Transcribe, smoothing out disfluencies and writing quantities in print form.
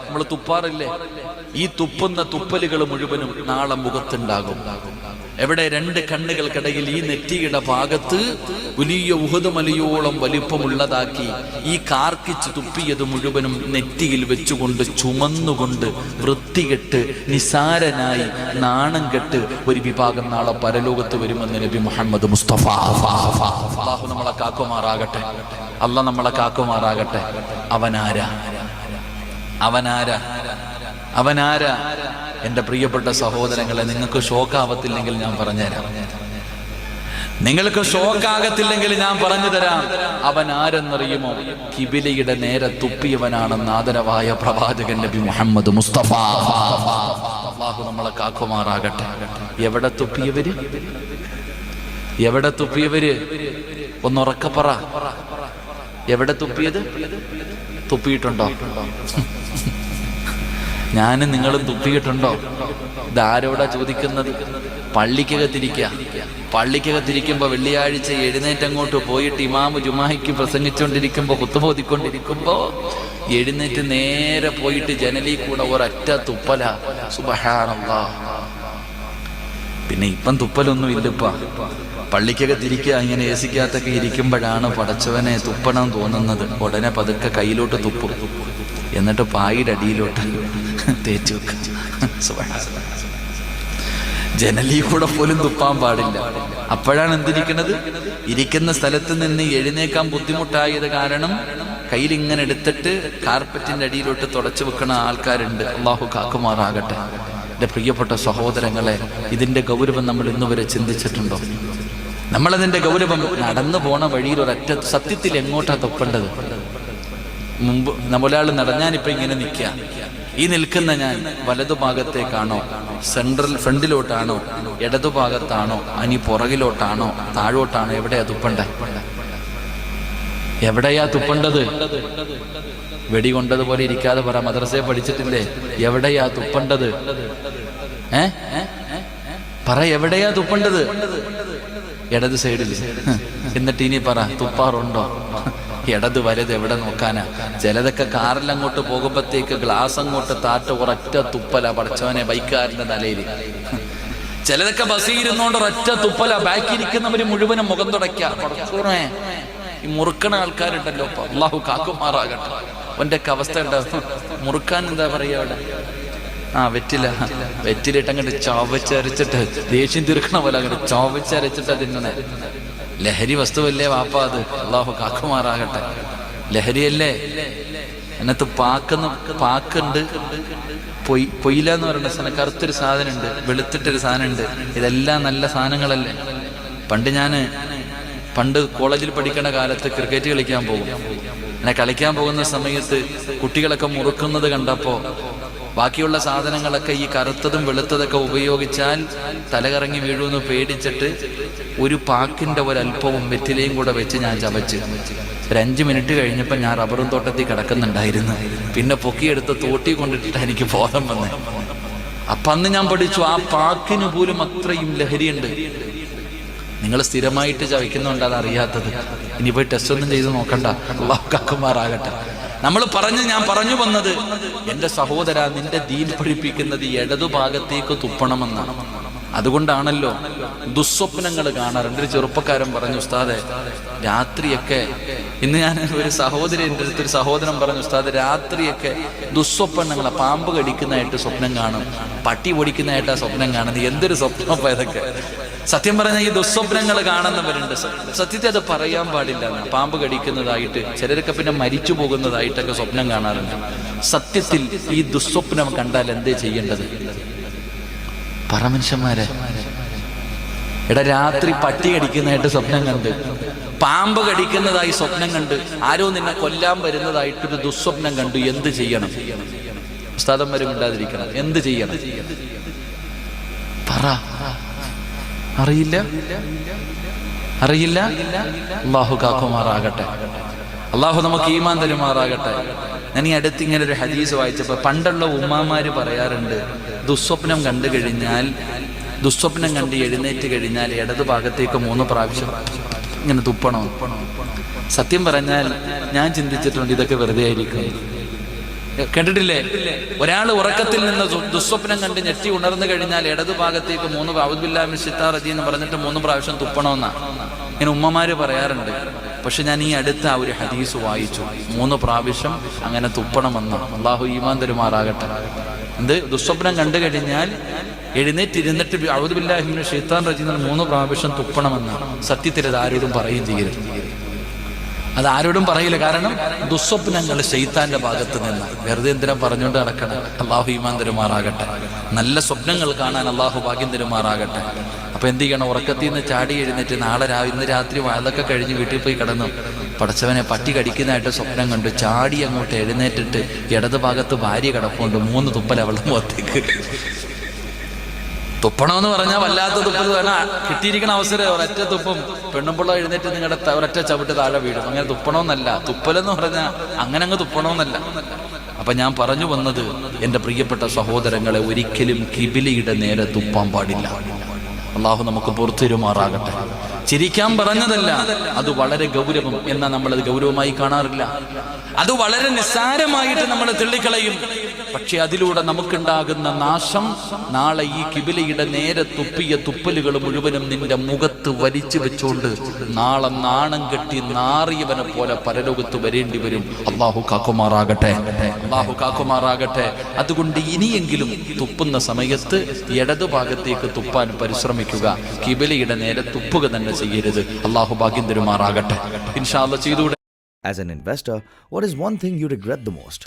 നമ്മൾ തുപ്പാറില്ലേ? ഈ തുപ്പുന്ന തുപ്പലുകൾ മുഴുവനും നാളെ മുഖത്തുണ്ടാകും. എവിടെ? രണ്ട് കണ്ണുകൾക്കിടയിൽ ഈ നെറ്റിയുടെ ഭാഗത്ത് വലിയ ഉഹദ് മലയോളം വലിപ്പമുള്ളതാക്കി ഈ കാർക്കിച്ച് തുപ്പിയത് മുഴുവനും നെറ്റിയിൽ വെച്ചുകൊണ്ട് ചുമന്നുകൊണ്ട് വൃത്തികെട്ട് നിസാരനായി നാണം കെട്ട് ഒരു വിഭാഗം നാളെ പരലോകത്ത് വരുമെന്ന് നബി മുഹമ്മദ് മുസ്തഫ. അല്ലാഹു നമ്മളെ കാക്കുമാറാകട്ടെ. അല്ലാഹ് നമ്മളെ കാക്കുമാറാകട്ടെ. അവനാരാ? അവനാരാ? അവനാരാ? എൻ്റെ പ്രിയപ്പെട്ട സഹോദരങ്ങളെ, നിങ്ങൾക്ക് ഷോക്കാവത്തില്ലെങ്കിൽ ഞാൻ പറഞ്ഞുതരാം. നിങ്ങൾക്ക് ഷോക്കാകത്തില്ലെങ്കിൽ ഞാൻ പറഞ്ഞു തരാം. അവൻ ആരെന്നറിയുമോ? കിബിലയുടെ നേരെ തുപ്പിയവനാണെന്ന് ആദരവായ പ്രവാചകൻ നബി മുഹമ്മദ് മുസ്തഫ. അല്ലാഹു നമ്മളെ കാക്കുമാറാകട്ടെ. എവിടെ തുപ്പിയവര്? എവിടെ തുപ്പിയവര്? ഒന്നുറക്കെ പറ. എവിടെ തുപ്പിയത്? തുപ്പിയിട്ടുണ്ടോ? ഞാനും നിങ്ങളും തുപ്പിയിട്ടുണ്ടോ? ഇതാരോടാ ചോദിക്കുന്നത്? പള്ളിക്കകത്തിരിക്കുമ്പോ വെള്ളിയാഴ്ച എഴുന്നേറ്റങ്ങോട്ട് പോയിട്ട് ഇമാമു ജുമാഹിക്ക് പ്രസംഗിച്ചുകൊണ്ടിരിക്കുമ്പോ കുത്തുബോധിക്കൊണ്ടിരിക്കുമ്പോ എഴുന്നേറ്റ് നേരെ പോയിട്ട് ജനലിൽ കൂടെ ഒരൊറ്റ തുപ്പല. സുബ്ഹാനല്ലാഹ്. പിന്നെ ഇപ്പം തുപ്പലൊന്നും ഇല്ലപ്പ. പള്ളിക്കകത്തിരിക്കുക, ഇങ്ങനെ ഏസിക്കകത്തൊക്കെ ഇരിക്കുമ്പോഴാണ് പടച്ചവനെ തുപ്പണം തോന്നുന്നത്. ഉടനെ പതുക്കെ കയ്യിലോട്ട് തുപ്പും, എന്നിട്ട് പായുടെ അടിയിലോട്ട് തേച്ചു വെക്കും. ജനലിൽ കൂടെ പോലും തുപ്പാൻ പാടില്ല. അപ്പോഴാണ് എന്തിരിക്കുന്നത്? ഇരിക്കുന്ന സ്ഥലത്ത് നിന്ന് എഴുന്നേക്കാൻ ബുദ്ധിമുട്ടായത് കാരണം കയ്യിൽ ഇങ്ങനെ എടുത്തിട്ട് കാർപ്പറ്റിന്റെ അടിയിലോട്ട് തുടച്ചു വെക്കണ ആൾക്കാരുണ്ട്. അള്ളാഹു കാക്കുമാറാകട്ടെ. എൻ്റെ പ്രിയപ്പെട്ട സഹോദരങ്ങളെ, ഇതിന്റെ ഗൗരവം നമ്മൾ ഇന്നുവരെ ചിന്തിച്ചിട്ടുണ്ടോ? നമ്മളതിന്റെ ഗൗരവം നടന്നു പോണ വഴിയിൽ ഒരൊറ്റ സത്യത്തിൽ എങ്ങോട്ടാ തുപ്പേണ്ടത്? മുമ്പ് നമ്മളൊരാൾ നടഞ്ഞാനിപ്പോ ഇങ്ങനെ നിൽക്കുക. ഈ നിൽക്കുന്ന ഞാൻ വലതുഭാഗത്തേക്കാണോ, ഫ്രണ്ടിലോട്ടാണോ, ഇടതുഭാഗത്താണോ, അനി പുറകിലോട്ടാണോ, താഴോട്ടാണോ? എവിടെയാ തുപ്പണ്ടേ? എവിടെയാ തുപ്പേണ്ടത്? വെടികൊണ്ടതുപോലെ ഇരിക്കാതെ പറ. മദ്രസയെ പഠിച്ചിട്ടില്ലേ? എവിടെയാ തുപ്പേണ്ടത്? പറ, എവിടെയാ തുപ്പേണ്ടത്? ഇടത് സൈഡിൽ. എന്നിട്ട് ഇനി പറ, തുപ്പാറുണ്ടോ? ഇടത് വലത് എവിടെ നോക്കാനാ? ചിലതൊക്കെ കാറിൽ അങ്ങോട്ട് പോകുമ്പോഴത്തേക്ക് ഗ്ലാസ് അങ്ങോട്ട് താട്ട് ഒരൊറ്റ തുപ്പല പടച്ചവനെ ബൈക്കാരന്റെ തലയിൽ. ചിലതൊക്കെ ബസ്സിരുന്നോണ്ട് ഒരൊറ്റ തുപ്പല. ബാക്കിയിരിക്കുന്നവര് മുഴുവനും മുഖം തുടയ്ക്കാ. പടച്ചോനെ, ഈ മുറുക്കണ ആൾക്കാരുണ്ടല്ലോ, അല്ലാഹു കാക്കുമാറാകട്ടെ. അവന്റെയൊക്കെ അവസ്ഥ ഉണ്ടാവും. മുറുക്കാൻ എന്താ പറയാ അവിടെ? വെറ്റിലിട്ട് അങ്ങോട്ട് ചവച്ചരച്ചിട്ട് ദേഷ്യം തീർക്കണ പോലെ അങ്ങോട്ട് ചവച്ചരച്ചിട്ട് തിന്നണേ. ലഹരി വസ്തുവല്ലേ വാപ്പ അത്? അല്ലാഹു കാക്കുമാറാകട്ടെ. ലഹരിയല്ലേ? അതിനകത്ത് പാക്കുണ്ട്, പൊയ്ല എന്ന് പറയുന്ന സാധനം, കറുത്തൊരു സാധനം ഉണ്ട്, വെളുത്തിട്ടൊരു സാധനം ഉണ്ട്. ഇതെല്ലാം നല്ല സാധനങ്ങളല്ലേ? പണ്ട് കോളേജിൽ പഠിക്കുന്ന കാലത്ത് ക്രിക്കറ്റ് കളിക്കാൻ പോകും. അങ്ങനെ കളിക്കാൻ പോകുന്ന സമയത്ത് കുട്ടികളൊക്കെ മുറുക്കുന്നത് കണ്ടപ്പോ ബാക്കിയുള്ള സാധനങ്ങളൊക്കെ ഈ കറുത്തതും വെളുത്തതൊക്കെ ഉപയോഗിച്ചാൽ തലകറങ്ങി വീഴുമെന്ന് പേടിച്ചിട്ട് ഒരു പാക്കിന്റെ ഒരല്പവും വെറ്റിലയും കൂടെ വെച്ച് ഞാൻ ചവച്ച്. ഒരു 5 മിനിറ്റ് കഴിഞ്ഞപ്പോൾ ഞാൻ റബ്ബറും തോട്ടത്തിൽ കിടക്കുന്നുണ്ടായിരുന്നു. പിന്നെ പൊക്കിയെടുത്ത് തോട്ടി കൊണ്ടിട്ടിട്ട് എനിക്ക് ബോധം വന്നേ. അപ്പൊ അന്ന് ഞാൻ പഠിച്ചു, ആ പാക്കിന് പോലും അത്രയും ലഹരിയുണ്ട്. നിങ്ങൾ സ്ഥിരമായിട്ട് ചവയ്ക്കുന്നുണ്ട്, അതറിയാത്തത്. ഇനി പോയി ടെസ്റ്റ് ഒന്നും ചെയ്ത് നോക്കണ്ട. അല്ലാഹു കാക്കുമാറാകട്ടെ. ഞാൻ പറഞ്ഞു വന്നത്, എന്റെ സഹോദര, നിന്റെ ദീൻ പഠിപ്പിക്കുന്നത് ഇടതുഭാഗത്തേക്ക് തുപ്പണമെന്നാണ്. അതുകൊണ്ടാണല്ലോ ദുസ്വപ്നങ്ങൾ കാണാറുണ്ട്. ഒരു ചെറുപ്പക്കാരൻ പറഞ്ഞു, ഉസ്താദെ രാത്രിയൊക്കെ, ഇന്ന് ഞാൻ ഒരു സഹോദരൻ പറഞ്ഞു, ഉസ്താദ് രാത്രിയൊക്കെ ദുസ്വപ്നങ്ങളാ. പാമ്പ് കടിക്കുന്നതായിട്ട് സ്വപ്നം കാണും, പട്ടി ഓടിക്കുന്നതായിട്ടാ സ്വപ്നം കാണുന്നത്. എന്തൊരു സ്വപ്നം ഇതൊക്കെ! സത്യം പറഞ്ഞാൽ ഈ ദുസ്വപ്നങ്ങൾ കാണുന്നവരുണ്ട്. സത്യത്തെ അത് പറയാൻ പാടില്ല. പാമ്പ് കടിക്കുന്നതായിട്ട്, ചിലരൊക്കെ പിന്നെ മരിച്ചു പോകുന്നതായിട്ടൊക്കെ സ്വപ്നം കാണാറുണ്ട്. സത്യത്തിൽ ഈ ദുസ്വപ്നം കണ്ടാൽ എന്തേ ചെയ്യേണ്ടത്? പറ മനുഷ്യന്മാരെ. രാത്രി പട്ടി കടിക്കുന്നതായിട്ട് സ്വപ്നം കണ്ട്, പാമ്പ് കടിക്കുന്നതായി സ്വപ്നം കണ്ട്, ആരോ നിന്നെ കൊല്ലാൻ വരുന്നതായിട്ടൊരു ദുസ്വപ്നം കണ്ടു. എന്ത് ചെയ്യണം? ഉസ്താദന്മാരും ഇണ്ടാതിരിക്കണം. എന്ത് ചെയ്യണം? പറ. അറിയില്ല? അല്ലാഹു കാക്കുമാറാകട്ടെ. അല്ലാഹു നമുക്ക് ഈമാൻ തരുമാറാകട്ടെ. ഞാൻ ഈ അടുത്ത് ഇങ്ങനെ ഒരു ഹദീസ് വായിച്ചപ്പോ, പണ്ടുള്ള ഉമ്മാമാര് പറയാറുണ്ട്, ദുസ്വപ്നം കണ്ടു കഴിഞ്ഞാൽ, ദുസ്വപ്നം കണ്ട് എഴുന്നേറ്റ് കഴിഞ്ഞാൽ ഇടതു ഭാഗത്തേക്ക് 3 പ്രാവശ്യം ഇങ്ങനെ തുപ്പണം. സത്യം പറഞ്ഞാൽ ഞാൻ ചിന്തിച്ചിട്ടുണ്ട്, ഇതൊക്കെ വെറുതെ ആയിരിക്കും. കേട്ടിട്ടില്ലേ? ഒരാൾ ഉറക്കത്തിൽ നിന്ന് ദുസ്വപ്നം കണ്ട് ഞെട്ടി ഉണർന്നു കഴിഞ്ഞാൽ ഇടതു ഭാഗത്തേക്ക് 3 അഊദു ബില്ലാഹി മിനശ് ശൈത്താനിർ റജീം എന്ന് പറഞ്ഞിട്ട് 3 പ്രാവശ്യം തുപ്പണമെന്നാ ഇങ്ങനെ ഉമ്മമാര് പറയാറുണ്ട്. പക്ഷെ ഞാൻ ഈ അടുത്ത ആ ഒരു ഹദീസ് വായിച്ചു, 3 പ്രാവശ്യം അങ്ങനെ തുപ്പണമെന്ന്. അള്ളാഹു ഈമാൻ തരുമാറാകട്ടെ. എന്ത് ദുസ്വപ്നം കണ്ടു കഴിഞ്ഞാൽ എഴുന്നേറ്റിരുന്നിട്ട് അഊദു ബില്ലാഹി മിനശ് ശൈത്താനിർ റജീം 3 പ്രാവശ്യം തുപ്പണമെന്ന്. സത്യത്തിൽ അത് ആരോടും പറയുകയും ചെയ്യരുത്. അത് ആരോടും പറയില്ല. കാരണം ദുസ്വപ്നങ്ങൾ ശൈത്താന്റെ ഭാഗത്ത് നിന്ന്. വെറുതെ എന്തിനാ പറഞ്ഞുകൊണ്ട് നടക്കണം. അള്ളാഹു ഈമാൻ തരുമാറാകട്ടെ. നല്ല സ്വപ്നങ്ങൾ കാണാൻ അള്ളാഹു ഭാഗ്യം തരുമാറാകട്ടെ. അപ്പൊ എന്ത് ചെയ്യണം? ഉറക്കത്തിൽ നിന്ന് ചാടി എഴുന്നേറ്റ് ഇന്ന് രാത്രി അതൊക്കെ കഴിഞ്ഞ് വീട്ടിൽ പോയി കിടന്നു. പടച്ചവനെ പട്ടി കടിക്കുന്നതായിട്ട് സ്വപ്നം കണ്ടു. ചാടി അങ്ങോട്ട് എഴുന്നേറ്റിട്ട് ഇടത് ഭാഗത്ത് ഭാര്യ കിടപ്പുണ്ട്. 3 തുപ്പൽ അവളുടെ മുഖത്തേക്ക്. തുപ്പണമെന്ന് പറഞ്ഞാൽ വല്ലാത്ത തുപ്പൽ വേണം. കിട്ടിയിരിക്കണ അവസരം ഒരൊറ്റ തുപ്പും. പെണ്ണുമ്പിള്ള എഴുന്നേറ്റ് നിങ്ങളുടെ ഒരൊറ്റ ചവിട്ട് താഴെ വീഴും. അങ്ങനെ തുപ്പണമെന്നല്ല. തുപ്പലെന്ന് പറഞ്ഞാൽ അങ്ങനെ അങ്ങ് തുപ്പണമെന്നല്ല. അപ്പൊ ഞാൻ പറഞ്ഞു വന്നത്, എൻ്റെ പ്രിയപ്പെട്ട സഹോദരങ്ങളെ, ഒരിക്കലും കിബിലയുടെ നേരെ തുപ്പാൻ പാടില്ല. അള്ളാഹു നമുക്ക് പുറത്തിരുമാറാകട്ടെ. ചിരിക്കാൻ പറഞ്ഞതല്ല, അത് വളരെ ഗൗരവം. എന്നാൽ നമ്മളത് ഗൗരവമായി കാണാറില്ല. അത് വളരെ നിസ്സാരമായിട്ട് നമ്മൾ തള്ളിക്കളയും. പക്ഷെ അതിലൂടെ നമുക്കുണ്ടാകുന്ന നാശം, നാളെ ഈ കിബിലയുടെ നേരെ തുപ്പിയ തുപ്പലുകൾ മുഴുവനും നിന്റെ മുഖത്ത് വലിച്ചു വെച്ചുകൊണ്ട് നാളെ നാണം കെട്ടി നാറിയവനെ പോലെ പരലോകത്ത് വരേണ്ടി വരും. അള്ളാഹു കാക്കുമാറാകട്ടെ, അള്ളാഹു കാക്കുമാറാകട്ടെ. അതുകൊണ്ട് ഇനിയെങ്കിലും തുപ്പുന്ന സമയത്ത് ഇടതു ഭാഗത്തേക്ക് തുപ്പാൻ പരിശ്രമിക്കുക. കിബിലയുടെ നേരെ തുപ്പുക തന്നെ ചെയ്യരുത്. അള്ളാഹു ഭാഗ്യം തരുമാറാകട്ടെ. ഇൻഷാ അല്ലാഹ് ചെയ്തുകൂടെ? As an investor, what is one thing you regret the most?